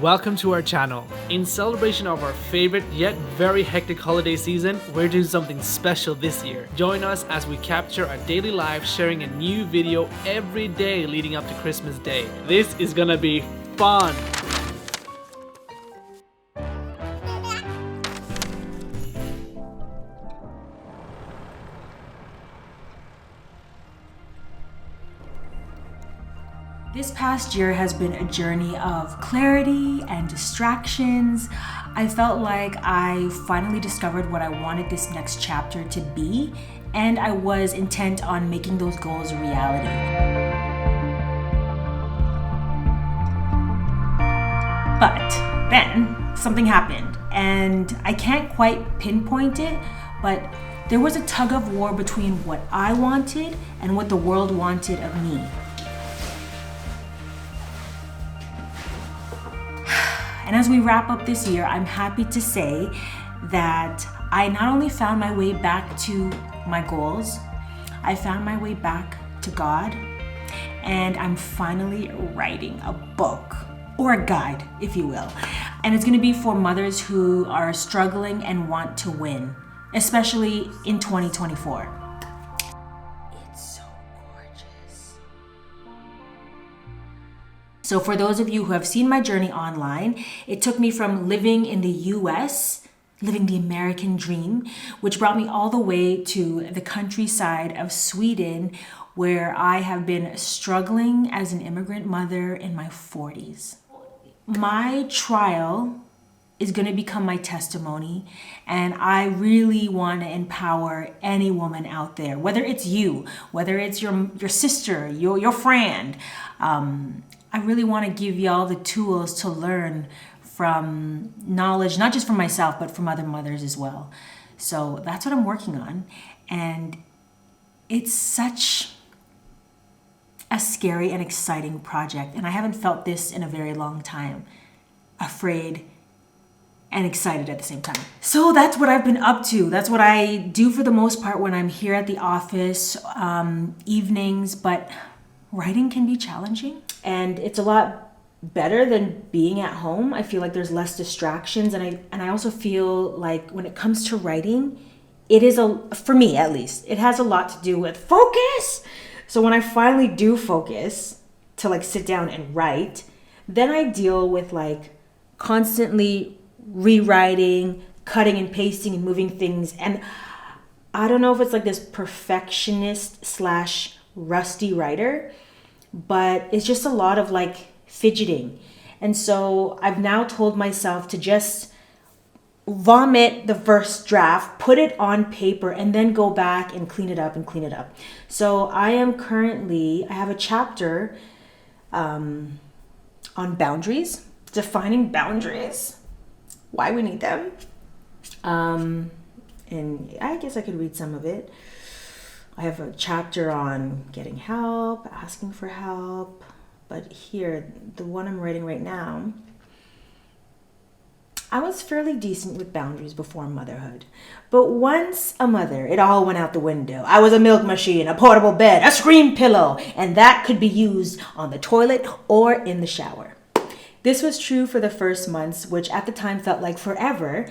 Welcome to our channel. In celebration of our favorite yet very hectic holiday season, we're doing something special this year. Join us as we capture our daily life, sharing a new video every day leading up to Christmas Day. This is gonna be fun. This past year has been a journey of clarity and distractions. I felt like I finally discovered what I wanted this next chapter to be, and I was intent on making those goals a reality. But then something happened, and I can't quite pinpoint it, but there was a tug of war between what I wanted and what the world wanted of me. And as we wrap up this year, I'm happy to say that I not only found my way back to my goals, I found my way back to God, and I'm finally writing a book, or a guide, if you will. And it's gonna be for mothers who are struggling and want to win, especially in 2024. So for those of you who have seen my journey online, it took me from living in the US, living the American dream, which brought me all the way to the countryside of Sweden, where I have been struggling as an immigrant mother in my 40s. My trial is going to become my testimony, and I really want to empower any woman out there, whether it's you, whether it's your sister, your friend. I really want to give y'all the tools to learn from knowledge, not just from myself, but from other mothers as well. So that's what I'm working on. And it's such a scary and exciting project. And I haven't felt this in a very long time. Afraid and excited at the same time. So that's what I've been up to. That's what I do for the most part when I'm here at the office, evenings, but writing can be challenging. And it's a lot better than being at home. I feel like there's less distractions, and I also feel like when it comes to writing, it is for me at least, it has a lot to do with focus. So when I finally do focus to like sit down and write, then I deal with like constantly rewriting, cutting and pasting and moving things. And I don't know if it's like this perfectionist / rusty writer, but it's just a lot of like fidgeting. And so I've now told myself to just vomit the first draft, put it on paper, and then go back and clean it up. So I have a chapter on boundaries, defining boundaries, why we need them. And I guess I could read some of it. I have a chapter on getting help, asking for help, but here, the one I'm writing right now, I was fairly decent with boundaries before motherhood. But once a mother, it all went out the window. I was a milk machine, a portable bed, a scream pillow, and that could be used on the toilet or in the shower. This was true for the first months, which at the time felt like forever.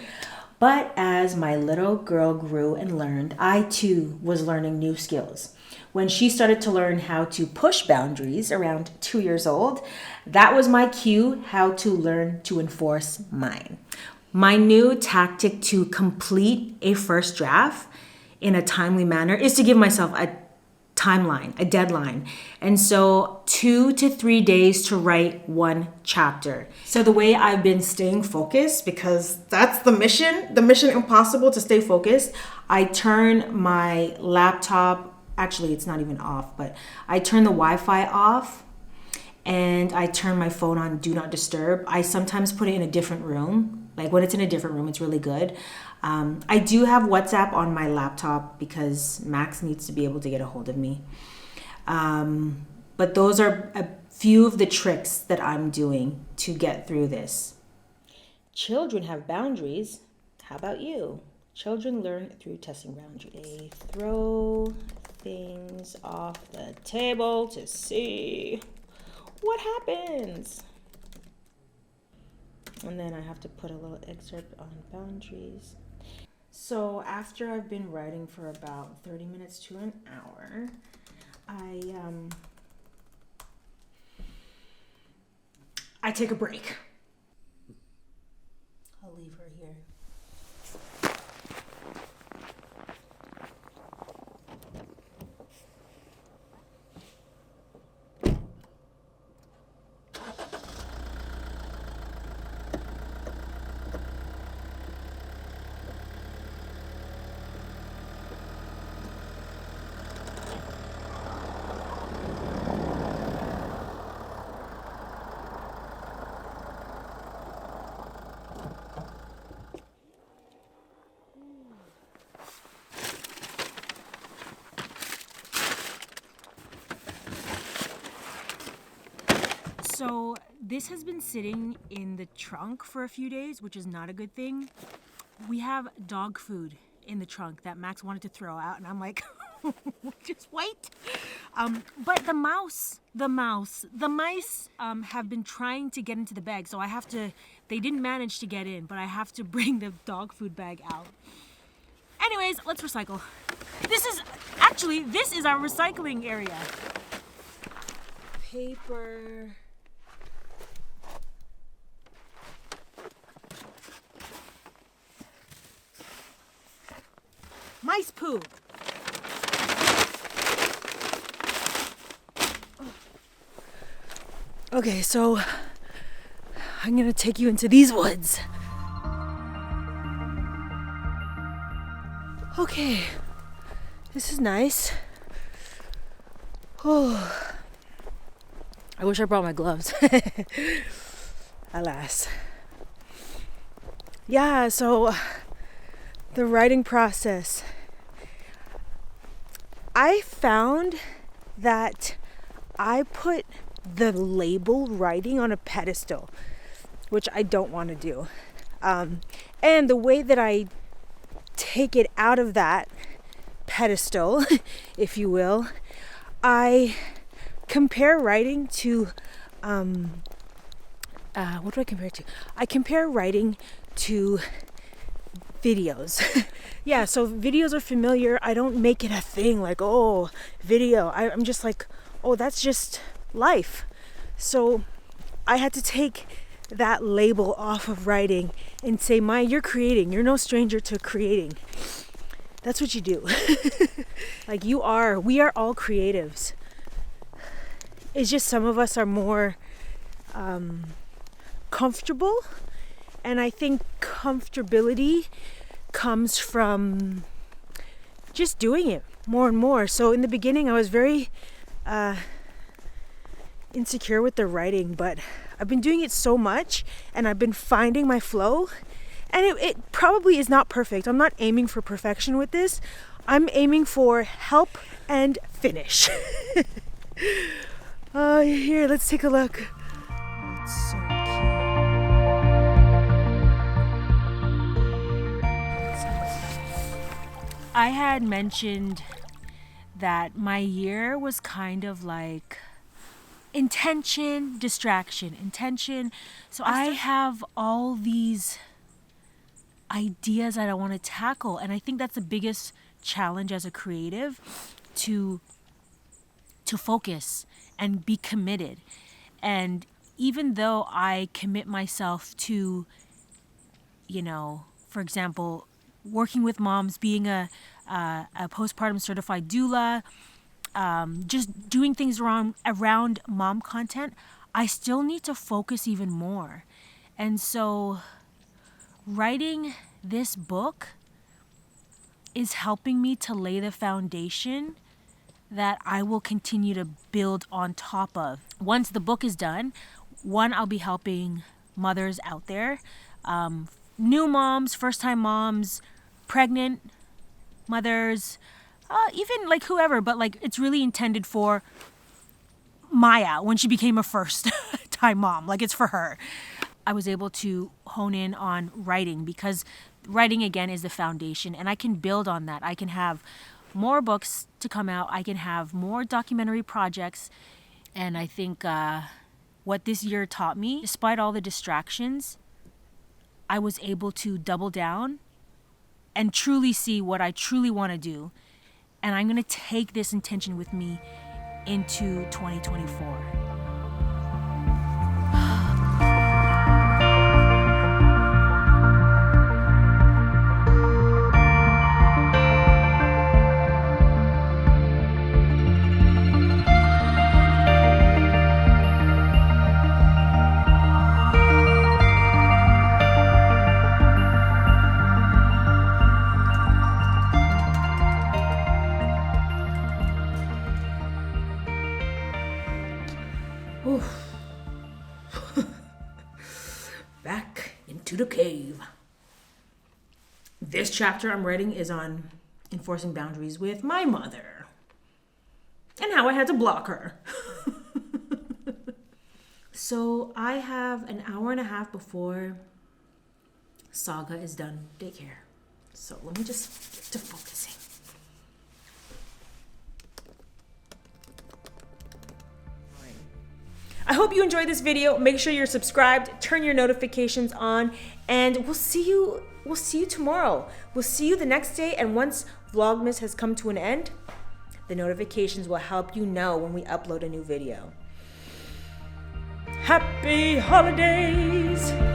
But as my little girl grew and learned, I too was learning new skills. When she started to learn how to push boundaries around 2 years old, that was my cue how to learn to enforce mine. My new tactic to complete a first draft in a timely manner is to give myself a timeline, a deadline. And so 2 to 3 days to write one chapter. So the way I've been staying focused, because that's the mission impossible to stay focused, I turn my laptop, actually it's not even off, but I turn the Wi-Fi off and I turn my phone on Do Not Disturb. I sometimes put it in a different room. Like when it's in a different room, it's really good. I do have WhatsApp on my laptop because Max needs to be able to get a hold of me. But those are a few of the tricks that I'm doing to get through this. Children have boundaries. How about you? Children learn through testing boundaries. They throw things off the table to see what happens. And then I have to put a little excerpt on boundaries. So after I've been writing for about 30 minutes to an hour, I take a break. I'll leave her here. So this has been sitting in the trunk for a few days, which is not a good thing. We have dog food in the trunk that Max wanted to throw out, and I'm like, just wait. But the mice have been trying to get into the bag, so they didn't manage to get in, but I have to bring the dog food bag out. Anyways, let's recycle. This is our recycling area. Paper. Mice poo. Okay, so I'm gonna take you into these woods. Okay, this is nice. Oh, I wish I brought my gloves. Alas. Yeah, so the writing process. I found that I put the label writing on a pedestal, which I don't want to do. And the way that I take it out of that pedestal, if you will, I compare writing to, what do I compare it to? I compare writing to videos. Yeah, so videos are familiar. I don't make it a thing like, oh, video. I'm just like, oh, that's just life. So I had to take that label off of writing and say, Maya, you're creating. You're no stranger to creating. That's what you do. Like we are all creatives. It's just some of us are more comfortable. And I think comfortability comes from just doing it more and more. So in the beginning, I was very insecure with the writing, but I've been doing it so much and I've been finding my flow. And it probably is not perfect. I'm not aiming for perfection with this. I'm aiming for help and finish. Here, let's take a look. Oh, it's so I had mentioned that my year was kind of like intention, distraction, intention. So I have all these ideas that I want to tackle. And I think that's the biggest challenge as a creative, to focus and be committed. And even though I commit myself to, for example, working with moms, being a postpartum certified doula, just doing things around mom content, I still need to focus even more. And so writing this book is helping me to lay the foundation that I will continue to build on top of. Once the book is done, I'll be helping mothers out there, new moms, first-time moms, pregnant mothers, even like whoever, but like it's really intended for Maya when she became a first-time mom. Like it's for her. I was able to hone in on writing because writing again is the foundation, and I can build on that. I can have more books to come out. I can have more documentary projects. And I think what this year taught me, despite all the distractions, I was able to double down and truly see what I truly want to do. And I'm going to take this intention with me into 2024. Back into the cave. This chapter I'm writing is on enforcing boundaries with my mother and how I had to block her. So I have an hour and a half before Saga is done daycare. So let me just get to focusing. I hope you enjoyed this video. Make sure you're subscribed, turn your notifications on, and we'll see you tomorrow. We'll see you the next day, and once Vlogmas has come to an end, the notifications will help you know when we upload a new video. Happy holidays!